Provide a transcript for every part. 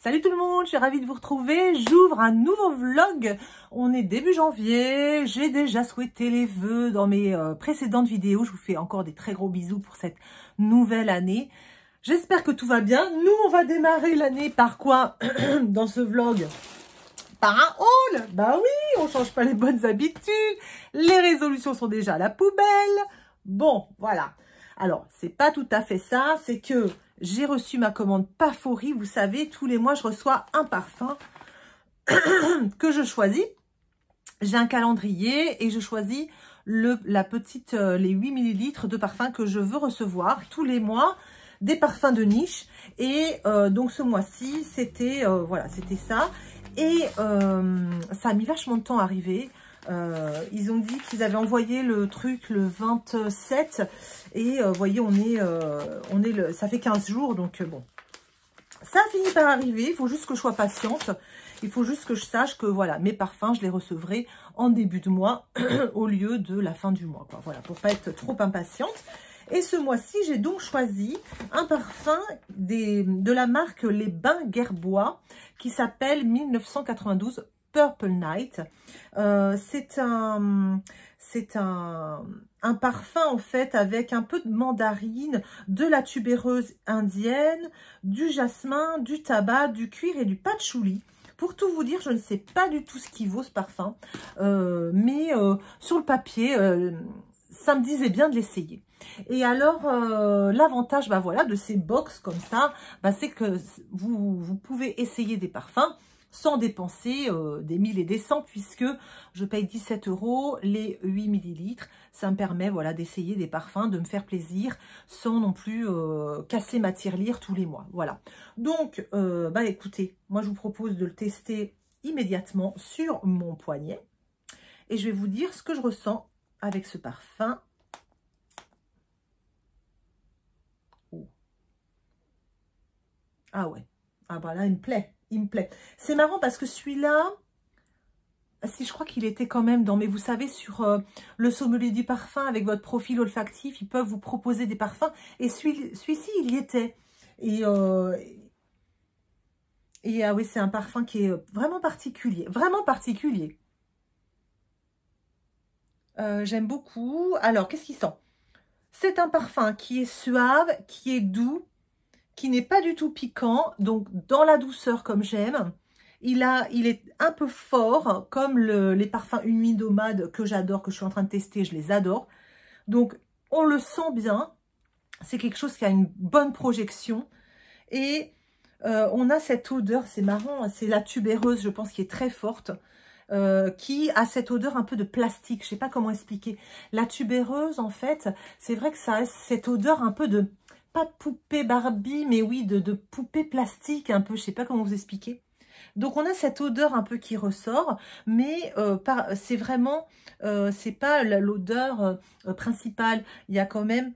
Salut tout le monde, je suis ravie de vous retrouver. J'ouvre un nouveau vlog. On est début janvier. J'ai déjà souhaité les vœux dans mes précédentes vidéos. Je vous fais encore des très gros bisous pour cette nouvelle année. J'espère que tout va bien. Nous, on va démarrer l'année par quoi dans ce vlog? Par un haul. Bah oui, on change pas les bonnes habitudes. Les résolutions sont déjà à la poubelle. Bon, voilà. Alors, c'est pas tout à fait ça. C'est que j'ai reçu ma commande Pafori. Vous savez, tous les mois, je reçois un parfum que je choisis. J'ai un calendrier et je choisis les 8 millilitres de parfum que je veux recevoir tous les mois. Des parfums de niche. Et donc, ce mois-ci, c'était voilà, c'était ça. Et ça a mis vachement de temps à arriver. Ils ont dit qu'ils avaient envoyé le truc le 27 et vous voyez ça fait 15 jours donc bon, ça a fini par arriver. Il faut juste que je sois patiente, il faut juste que je sache que voilà, mes parfums je les recevrai en début de mois au lieu de la fin du mois, quoi. Voilà, pour pas être trop impatiente. Et ce mois-ci, j'ai donc choisi un parfum de la marque Les Bains Guerbois qui s'appelle 1992 Purple Night. C'est un parfum en fait avec un peu de mandarine, de la tubéreuse indienne, du jasmin, du tabac, du cuir et du patchouli. Pour tout vous dire, je ne sais pas du tout ce qui vaut ce parfum, mais sur le papier, ça me disait bien de l'essayer. Et alors, l'avantage voilà, de ces box comme ça, c'est que vous pouvez essayer des parfums sans dépenser des 1000 et des 100, puisque je paye 17 € les 8 millilitres. Ça me permet voilà, d'essayer des parfums, de me faire plaisir, sans non plus casser ma tirelire tous les mois. Voilà. Donc, écoutez, moi je vous propose de le tester immédiatement sur mon poignet. Et je vais vous dire ce que je ressens avec ce parfum. Oh. Ah ouais. Ah bah là, il me plaît. Il me plaît. C'est marrant parce que celui-là, si je crois qu'il était quand même dans, mais vous savez, sur le sommelier du parfum, avec votre profil olfactif, ils peuvent vous proposer des parfums. Et celui-ci, il y était. Et ah oui, c'est un parfum qui est vraiment particulier. Vraiment particulier. J'aime beaucoup. Alors, qu'est-ce qu'il sent? C'est un parfum qui est suave, qui est doux, qui n'est pas du tout piquant, donc dans la douceur comme j'aime. Il est un peu fort, comme les parfums Une Nuit Nomade que j'adore, que je suis en train de tester, je les adore. Donc, on le sent bien. C'est quelque chose qui a une bonne projection. Et on a cette odeur, c'est marrant, c'est la tubéreuse, je pense, qui est très forte. Qui a cette odeur un peu de plastique. Je ne sais pas comment expliquer. La tubéreuse, en fait, c'est vrai que ça a cette odeur un peu de, pas de poupée Barbie, mais oui, de poupée plastique un peu. Je ne sais pas comment vous expliquer. Donc, on a cette odeur un peu qui ressort, mais c'est vraiment, c'est pas l'odeur principale. Il y a quand même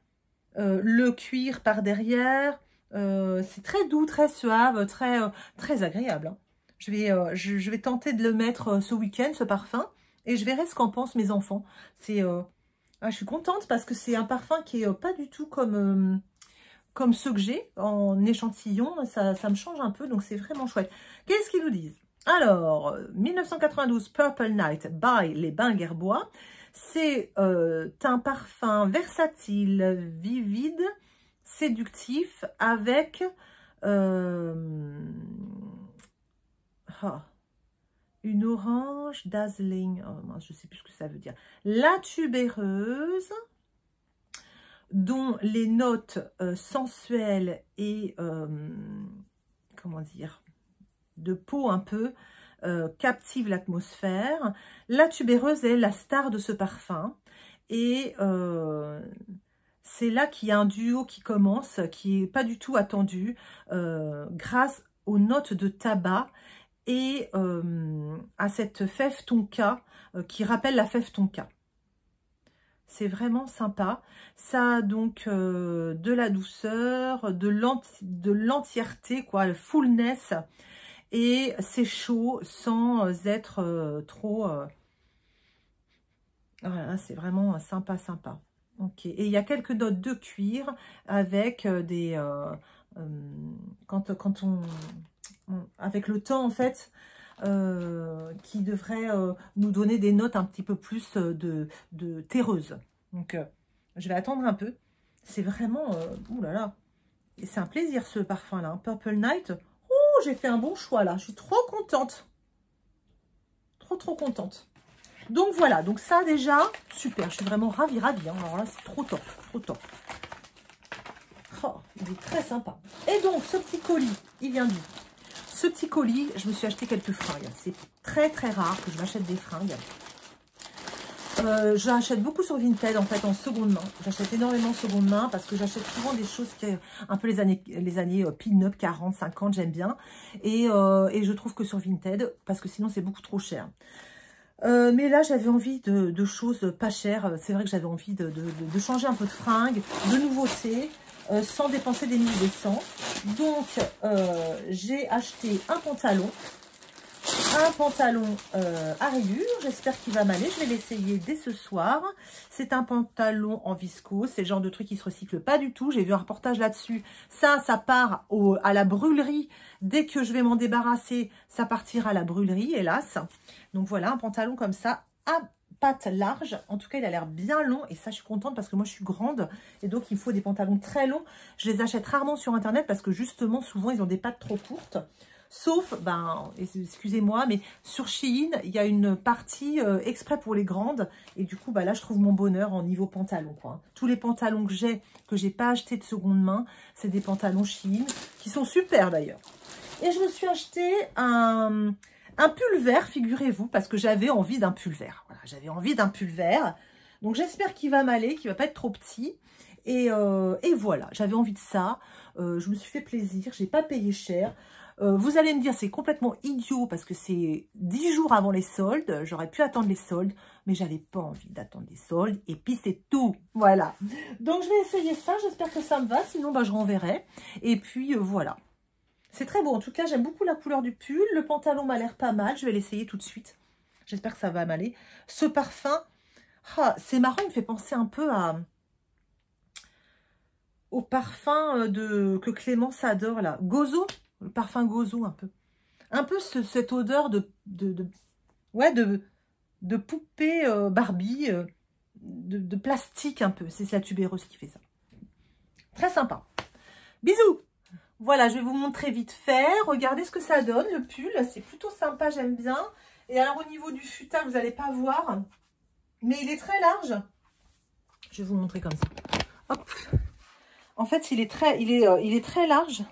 le cuir par derrière. C'est très doux, très suave, très agréable, hein. Je vais tenter de le mettre ce week-end, ce parfum, et je verrai ce qu'en pensent mes enfants. Je suis contente parce que c'est un parfum qui est pas du tout comme ceux que j'ai en échantillon. Ça me change un peu, donc c'est vraiment chouette. Qu'est-ce qu'ils nous disent? Alors, 1992 Purple Night by Les Bains Guerbois. C'est un parfum versatile, vivide, séductif, avec... une orange dazzling, oh, je ne sais plus ce que ça veut dire. La tubéreuse, dont les notes sensuelles et, comment dire, de peau un peu, captivent l'atmosphère. La tubéreuse est la star de ce parfum. Et c'est là qu'il y a un duo qui commence, qui n'est pas du tout attendu, grâce aux notes de tabac et à cette fève tonka qui rappelle la fève tonka. C'est vraiment sympa. Ça a donc de la douceur, de l'entièreté, quoi, le fullness. Et c'est chaud sans être trop... Voilà, c'est vraiment sympa, sympa. Ok. Et il y a quelques notes de cuir avec des... quand on avec le temps en fait, qui devrait nous donner des notes un petit peu plus de terreuse. Donc je vais attendre un peu. C'est vraiment, ouh là là, c'est un plaisir ce parfum là, hein. Purple Night. Oh, j'ai fait un bon choix là, je suis trop contente. Trop contente. Donc voilà, donc ça déjà, super, je suis vraiment ravie, ravie. Hein. Alors là, c'est trop top, trop top. Oh, il est très sympa. Et donc, ce petit colis, il vient d'où? Ce petit colis, je me suis acheté quelques fringues. C'est très rare que je m'achète des fringues. J'achète beaucoup sur Vinted en fait en seconde main. J'achète énormément en seconde main parce que j'achète souvent des choses qui un peu les années pin-up 40, 50, j'aime bien. Et je trouve que sur Vinted, parce que sinon c'est beaucoup trop cher. Mais là j'avais envie de choses pas chères. C'est vrai que j'avais envie de changer un peu de fringues, de nouveautés, sans dépenser des milliers de cents. Donc j'ai acheté un pantalon à rayures, j'espère qu'il va m'aller, je vais l'essayer dès ce soir. C'est un pantalon en viscose, c'est le genre de truc qui se recycle pas du tout, j'ai vu un reportage là-dessus. Ça part à la brûlerie, dès que je vais m'en débarrasser, ça partira à la brûlerie, hélas. Donc voilà, un pantalon comme ça, à pattes larges, en tout cas il a l'air bien long, et ça je suis contente parce que moi je suis grande, et donc il faut des pantalons très longs. Je les achète rarement sur internet parce que justement, souvent ils ont des pattes trop courtes. Sauf, ben, excusez-moi, mais sur Shein, il y a une partie exprès pour les grandes. Et du coup, bah là, je trouve mon bonheur en niveau pantalon, quoi. Tous les pantalons que j'ai pas acheté de seconde main, c'est des pantalons Shein, qui sont super d'ailleurs. Et je me suis acheté un pull vert, figurez-vous, parce que j'avais envie d'un pull vert. Voilà, j'avais envie d'un pull vert. Donc, j'espère qu'il va m'aller, qu'il va pas être trop petit. Et voilà, j'avais envie de ça. Je me suis fait plaisir, j'ai pas payé cher. Vous allez me dire, c'est complètement idiot parce que c'est 10 jours avant les soldes. J'aurais pu attendre les soldes, mais j'avais pas envie d'attendre les soldes. Et puis, c'est tout. Voilà. Donc, je vais essayer ça. J'espère que ça me va. Sinon, bah, je renverrai. Et puis, voilà. C'est très beau. En tout cas, j'aime beaucoup la couleur du pull. Le pantalon m'a l'air pas mal. Je vais l'essayer tout de suite. J'espère que ça va m'aller. Ce parfum, c'est marrant. Il me fait penser un peu au parfum que Clémence adore, là. Gozo. Le parfum Gozo, un peu. Un peu cette odeur de poupée Barbie, de plastique un peu. C'est la tubéreuse qui fait ça. Très sympa. Bisous. Voilà, je vais vous montrer vite fait. Regardez ce que ça donne, le pull. C'est plutôt sympa, j'aime bien. Et alors, au niveau du futin, vous n'allez pas voir. Mais il est très large. Je vais vous montrer comme ça. Hop. En fait, il est très large.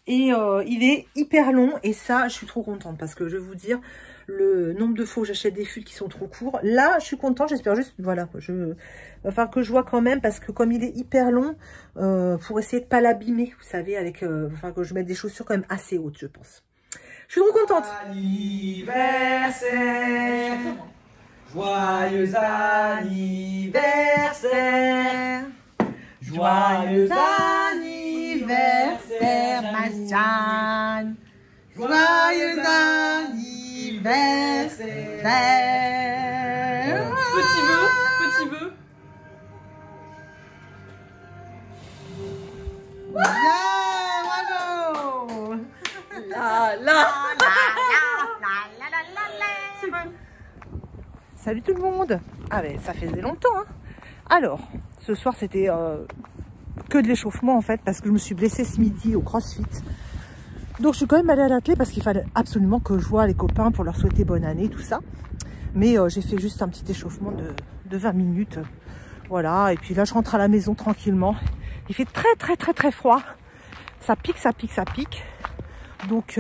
Et il est hyper long, et ça, je suis trop contente parce que je vais vous dire, le nombre de fois où j'achète des fûts qui sont trop courts, là, je suis contente, j'espère juste, voilà, va falloir que je vois quand même, parce que comme il est hyper long, pour essayer de pas l'abîmer, vous savez, avec, va falloir que je mette des chaussures quand même assez hautes, je pense. Je suis trop contente. Anniversaire, joyeux anniversaire, joyeux anniversaire, ma Jeanne. Joyeux anniversaire. Petit vœu, petit vœu. Bravo. C'est bon. Salut tout le monde. Ah ben ça faisait longtemps, hein. Alors, ce soir c'était que de l'échauffement en fait, parce que je me suis blessée ce midi au CrossFit. Donc je suis quand même allée à la clé parce qu'il fallait absolument que je voie les copains pour leur souhaiter bonne année, tout ça. Mais j'ai fait juste un petit échauffement de 20 minutes. Voilà, et puis là je rentre à la maison tranquillement. Il fait très froid. Ça pique. Donc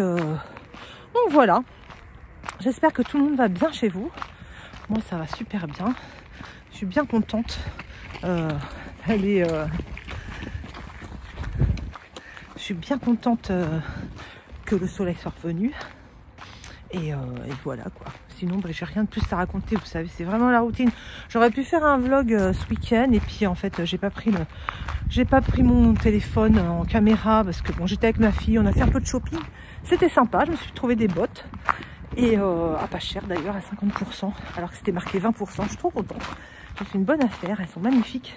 voilà. J'espère que tout le monde va bien chez vous. Moi ça va super bien. Je suis bien contente. Je suis bien contente que le soleil soit revenu. Et voilà quoi. Sinon, j'ai rien de plus à raconter. Vous savez, c'est vraiment la routine. J'aurais pu faire un vlog ce week-end. Et puis en fait, j'ai pas pris mon téléphone en caméra. Parce que bon, j'étais avec ma fille. On a fait un peu de shopping. C'était sympa. Je me suis trouvé des bottes. Et à pas cher d'ailleurs, à 50%. Alors que c'était marqué 20%. Je suis trop contente. J'ai fait une bonne affaire. Elles sont magnifiques.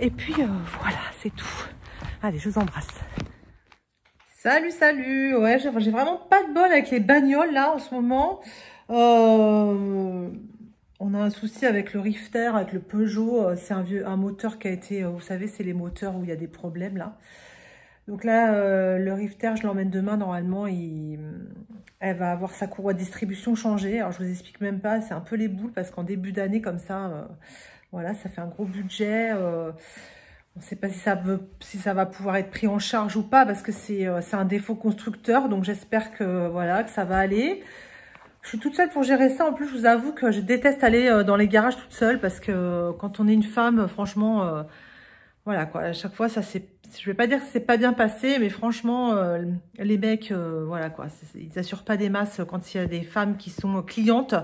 Et puis voilà, c'est tout. Allez, je vous embrasse. Salut, salut. Ouais, j'ai vraiment pas de bol avec les bagnoles là en ce moment. On a un souci avec le Rifter, avec le Peugeot. C'est un moteur qui a été, vous savez, c'est les moteurs où il y a des problèmes là. Donc là, le Rifter, je l'emmène demain. Normalement, elle va avoir sa courroie de distribution changée. Alors je vous explique même pas, c'est un peu les boules parce qu'en début d'année comme ça, voilà, ça fait un gros budget. On ne sait pas si ça va pouvoir être pris en charge ou pas parce que c'est un défaut constructeur. Donc j'espère que voilà que ça va aller. Je suis toute seule pour gérer ça. En plus, je vous avoue que je déteste aller dans les garages toute seule parce que quand on est une femme, franchement, voilà quoi. À chaque fois, je vais pas dire que c'est pas bien passé, mais franchement, les mecs, voilà quoi, ils assurent pas des masses quand il y a des femmes qui sont clientes.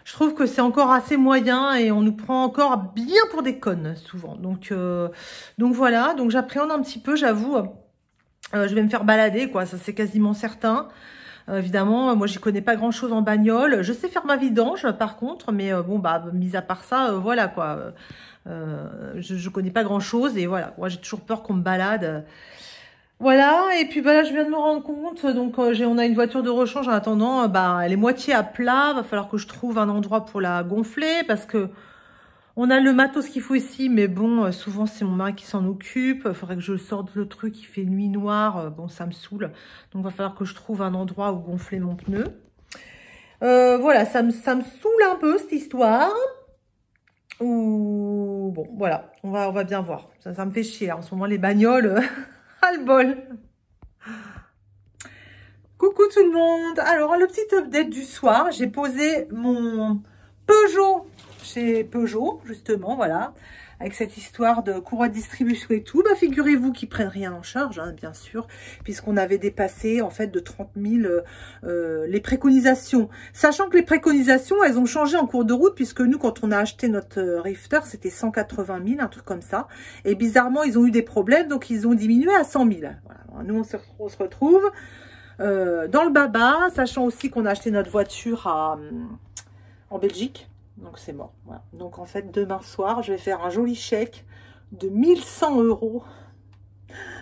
Je trouve que c'est encore assez moyen et on nous prend encore bien pour des connes souvent. Donc voilà, donc j'appréhende un petit peu, j'avoue. Je vais me faire balader, quoi, ça c'est quasiment certain. Évidemment, moi j'y connais pas grand chose en bagnole. Je sais faire ma vidange par contre, mais bon bah mis à part ça, voilà quoi. Je connais pas grand chose et voilà. Moi j'ai toujours peur qu'on me balade. Voilà, et puis bah là je viens de me rendre compte, donc on a une voiture de rechange en attendant, bah elle est moitié à plat, va falloir que je trouve un endroit pour la gonfler parce que on a le matos qu'il faut ici, mais bon, souvent c'est mon mari qui s'en occupe, il faudrait que je sorte le truc, il fait nuit noire, bon ça me saoule, donc va falloir que je trouve un endroit où gonfler mon pneu. Voilà, ça me saoule un peu cette histoire. Ou bon, voilà, on va bien voir, ça me fait chier, en ce moment les bagnoles... Ah le bol. Coucou tout le monde. Alors le petit update du soir, j'ai posé mon Peugeot chez Peugeot justement, voilà, avec cette histoire de courroie de distribution et tout. Bah figurez-vous qu'ils prennent rien en charge, hein, bien sûr, puisqu'on avait dépassé en fait de 30 000 les préconisations. Sachant que les préconisations, elles ont changé en cours de route, puisque nous, quand on a acheté notre Rifter, c'était 180 000, un truc comme ça. Et bizarrement, ils ont eu des problèmes, donc ils ont diminué à 100 000. Voilà. Alors, nous, on se retrouve dans le baba, sachant aussi qu'on a acheté notre voiture en Belgique. Donc c'est mort. Voilà. Donc en fait, demain soir, je vais faire un joli chèque de 1100 €.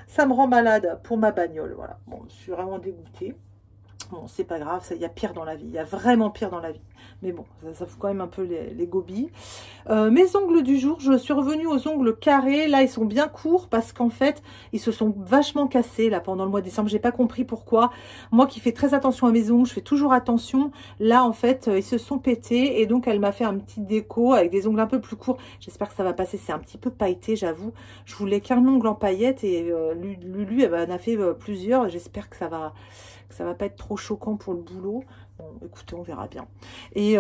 Ça me rend malade pour ma bagnole. Voilà. Bon, je suis vraiment dégoûtée. Bon, c'est pas grave, il y a pire dans la vie. Il y a vraiment pire dans la vie. Mais bon, ça fout quand même un peu les gobies. Mes ongles du jour, je suis revenue aux ongles carrés. Là, ils sont bien courts parce qu'en fait, ils se sont vachement cassés là pendant le mois de décembre. J'ai pas compris pourquoi. Moi qui fais très attention à mes ongles, je fais toujours attention. Là, en fait, ils se sont pétés et donc elle m'a fait un petit déco avec des ongles un peu plus courts. J'espère que ça va passer. C'est un petit peu pailleté, j'avoue. Je voulais qu'un ongle en paillettes et Lulu, elle en a fait plusieurs. J'espère que ça va pas être trop choquant pour le boulot. Bon, écoutez, on verra bien. Et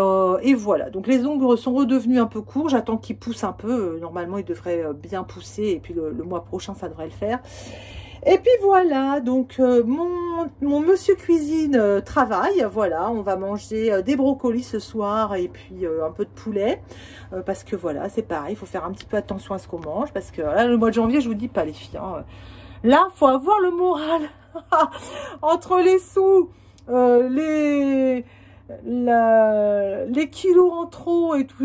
voilà. Donc, les ongles sont redevenus un peu courts. J'attends qu'ils poussent un peu. Normalement, ils devraient bien pousser. Et puis, le mois prochain, ça devrait le faire. Et puis, voilà. Donc, mon monsieur cuisine travaille. Voilà. On va manger des brocolis ce soir. Et puis, un peu de poulet. Parce que, voilà, c'est pareil. Il faut faire un petit peu attention à ce qu'on mange. Parce que, là, le mois de janvier, je vous dis pas, les filles. Hein, là, faut avoir le moral. Entre les sous, les kilos en trop et tout,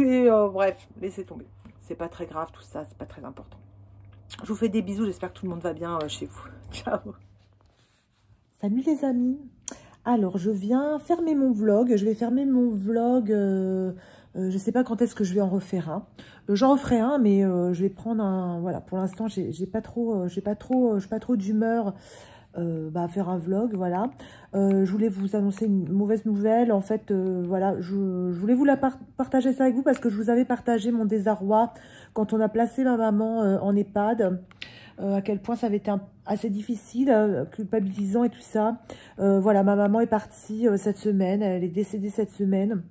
bref, laissez tomber. C'est pas très grave tout ça, c'est pas très important. Je vous fais des bisous, j'espère que tout le monde va bien chez vous. Ciao. Salut les amis. Alors, je viens fermer mon vlog. Je vais fermer mon vlog. Je sais pas quand est-ce que je vais en refaire un. J'en referai un, mais je vais prendre un. Voilà, pour l'instant, j'ai pas trop d'humeur. À faire un vlog, voilà. Je voulais vous annoncer une mauvaise nouvelle. En fait, voilà, je voulais vous partager ça avec vous parce que je vous avais partagé mon désarroi quand on a placé ma maman en EHPAD. À quel point ça avait été assez difficile, culpabilisant et tout ça. Voilà, ma maman est partie cette semaine. Elle est décédée cette semaine.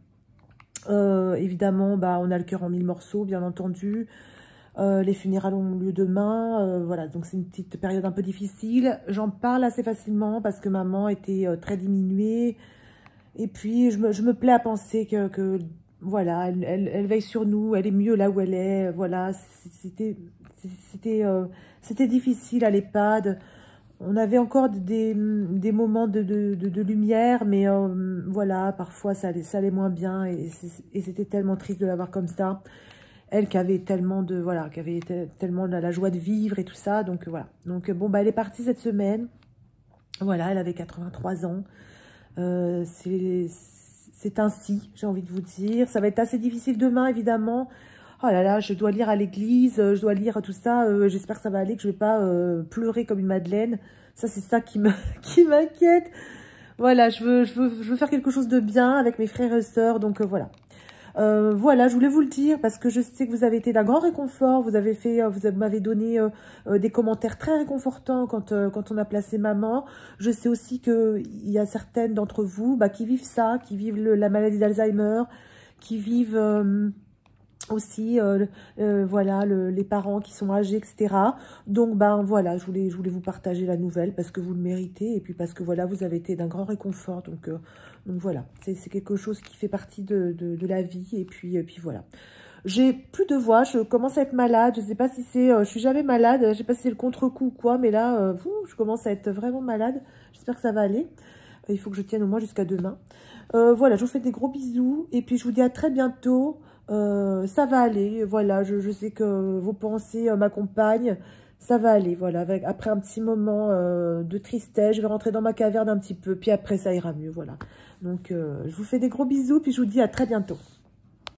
Évidemment, on a le cœur en 1000 morceaux, bien entendu. Les funérailles ont lieu demain, voilà, donc c'est une petite période un peu difficile. J'en parle assez facilement parce que maman était très diminuée. Et puis, je me plais à penser que voilà, elle veille sur nous, elle est mieux là où elle est. Voilà, c'était difficile à l'EHPAD. On avait encore des moments de lumière, mais voilà, parfois ça allait moins bien et c'était tellement triste de la voir comme ça. Elle qui avait tellement tellement la joie de vivre et tout ça, donc voilà. Donc bon, elle est partie cette semaine. Voilà, elle avait 83 ans. C'est ainsi, j'ai envie de vous dire. Ça va être assez difficile demain, évidemment. Oh là là, je dois lire à l'église, je dois lire tout ça. J'espère que ça va aller, que je vais pas pleurer comme une madeleine. Ça, c'est ça qui m'inquiète. Voilà, je veux faire quelque chose de bien avec mes frères et sœurs. Donc, voilà. Voilà, je voulais vous le dire parce que je sais que vous avez été d'un grand réconfort. Vous m'avez donné des commentaires très réconfortants quand on a placé maman. Je sais aussi qu'il y a certaines d'entre vous qui vivent ça, qui vivent la maladie d'Alzheimer, qui vivent aussi voilà les parents qui sont âgés, etc. Donc voilà, je voulais vous partager la nouvelle parce que vous le méritez et puis parce que voilà, vous avez été d'un grand réconfort. Donc voilà, c'est quelque chose qui fait partie de la vie et puis voilà. J'ai plus de voix, je commence à être malade, je sais pas si c'est, je suis jamais malade, je sais pas si c'est le contre-coup ou quoi, mais là, je commence à être vraiment malade. J'espère que ça va aller. Il faut que je tienne au moins jusqu'à demain. Voilà, je vous fais des gros bisous et puis je vous dis à très bientôt. Ça va aller, voilà, je sais que vos pensées m'accompagnent, ça va aller, voilà, après un petit moment de tristesse, je vais rentrer dans ma caverne un petit peu, puis après ça ira mieux, voilà. Donc, je vous fais des gros bisous, puis je vous dis à très bientôt.